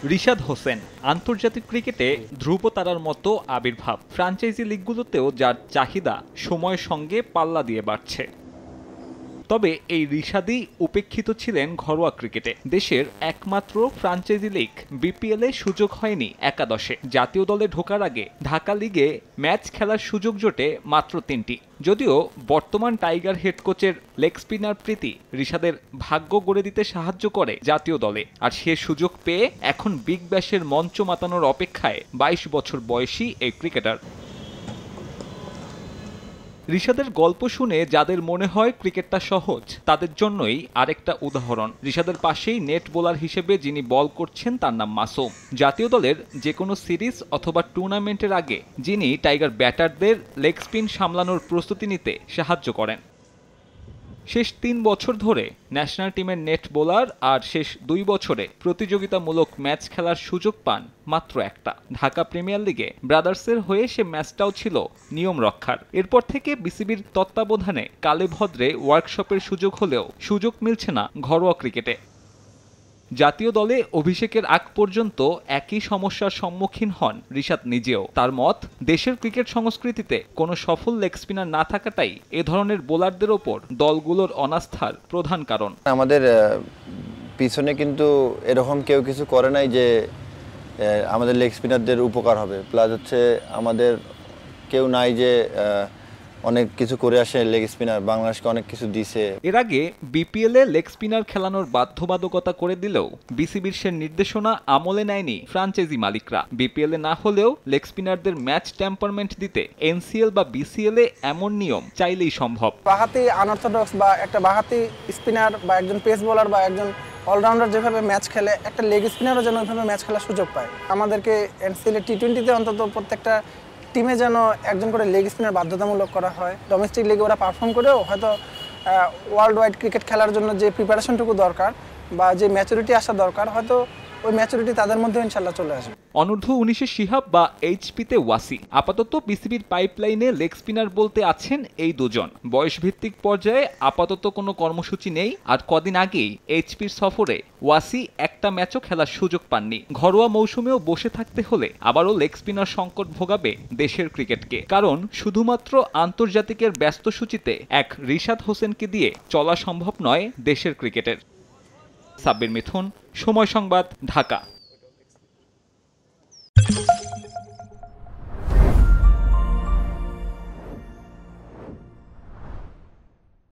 রিশাদ হোসেন আন্তর্জাতিক ক্রিকেটে ধ্রুবতারার মতো আবির্ভাব। ফ্র্যাঞ্চাইজি লিগগুলোতেও যার চাহিদা সময়ের সঙ্গে পাল্লা দিয়ে বাড়ছে। তবে এই রিশাদই উপেক্ষিত ছিলেন ঘরোয়া ক্রিকেটে। দেশের একমাত্র ফ্র্যাঞ্চাইজি লিগ বিপিএলে সুযোগ হয়নি একাদশে। জাতীয় দলে ঢোকার আগে ঢাকা লিগে ম্যাচ খেলার সুযোগ জোটে মাত্র ৩টি। যদিও বর্তমান টাইগার হেড কোচের লেগ স্পিনার প্রীতি রিশাদের ভাগ্য গড়ে দিতে সাহায্য করে জাতীয় দলে, আর সে সুযোগ পেয়ে এখন বিগ ব্যাশের মঞ্চ মাতানোর অপেক্ষায় ২২ বছর বয়সী এই ক্রিকেটার। রিশাদের গল্প শুনে যাদের মনে হয় ক্রিকেটটা সহজ, তাদের জন্যই আরেকটা উদাহরণ। রিশাদের পাশেই নেট বোলার হিসেবে যিনি বল করছেন তার নাম মাসুম। জাতীয় দলের যে কোনো সিরিজ অথবা টুর্নামেন্টের আগে যিনি টাইগার ব্যাটারদের লেগ স্পিন সামলানোর প্রস্তুতি নিতে সাহায্য করেন। শেষ ৩ বছর ধরে ন্যাশনাল টিমের নেট বোলার, আর শেষ ২ বছরে প্রতিযোগিতামূলক ম্যাচ খেলার সুযোগ পান মাত্র একটা। ঢাকা প্রিমিয়ার লিগে ব্রাদার্সের হয়ে সে ম্যাচটাও ছিল নিয়ম রক্ষার। এরপর থেকে বিসিবির তত্ত্বাবধানে কালেভদ্রে ওয়ার্কশপের সুযোগ হলেও সুযোগ মিলছে না ঘরোয়া ক্রিকেটে। জাতীয় দলে অভিষেকের আগ পর্যন্ত একই সমস্যার সম্মুখীন হন রিশাদ নিজেও। তার মত, দেশের ক্রিকেট সংস্কৃতিতে কোনো সফল লেগ স্পিনার না থাকাটাই এ ধরনের বোলারদের ওপর দলগুলোর অনাস্থার প্রধান কারণ। আমাদের পিছনে কিন্তু এরকম কেউ কিছু করে নাই যে আমাদের লেগ স্পিনারদের উপকার হবে। প্লাস হচ্ছে আমাদের কেউ নাই যে অনেক কিছু করে আসে লেগ স্পিনার, বাংলাদেশকে অনেক কিছু দিছে। এর আগে বিপিএলে লেগ স্পিনার খেলানোর বাধ্যবাধকতা করে দিলেও বিসিবির সে নির্দেশনা আমলে নেয়নি ফ্র্যাঞ্চাইজি মালিকরা। বিপিএলে না হলেও লেগ স্পিনারদের ম্যাচ টেম্পারমেন্ট দিতে এনসিএল বা বিসিএল এ এমন নিয়ম চাইলেই সম্ভব। বাঁহাতি আনঅর্থোডক্স বা একটা বাঁহাতি স্পিনার বা একজন পেস বোলার বা একজন অলরাউন্ডার যেভাবে ম্যাচ খেলে, একটা লেগ স্পিনারও যেন ওইভাবে ম্যাচ খেলার সুযোগ পায়। আমাদেরকে এনসিএল এ টি-20তে অন্তত প্রত্যেকটা টিমে যেন একজন করে লেগ স্পিনার বাধ্যতামূলক করা হয়। ডোমেস্টিক লিগে ওরা পারফর্ম করেও হয়তো ওয়ার্ল্ড ওয়াইড ক্রিকেট খেলার জন্য যে প্রিপারেশনটুকু দরকার বা যে ম্যাচুরিটি আসা দরকার, হয়তো ওই ম্যাচুরিটি তাদের মধ্যে ইনশাল্লাহ চলে আসবে। অনূর্ধ্ব 19-এ শিহাব বা এইচপিতে ওয়াসি। আপাতত বিসিবির পাইপলাইনে লেগ স্পিনার বলতে আছেন এই দুজন। বয়সভিত্তিক পর্যায়ে আপাতত কোনো কর্মসূচি নেই। আর কদিন আগেই এইচপির সফরে ওয়াসি একটা ম্যাচও খেলার সুযোগ পাননি। ঘরোয়া মৌসুমেও বসে থাকতে হলে আবারও লেগ স্পিনার সংকট ভোগাবে দেশের ক্রিকেটকে। কারণ শুধুমাত্র আন্তর্জাতিকের ব্যস্ত সূচিতে এক রিশাদ হোসেনকে দিয়ে চলা সম্ভব নয় দেশের ক্রিকেটের। সাব্বির মিথুন, সময় সংবাদ, ঢাকা।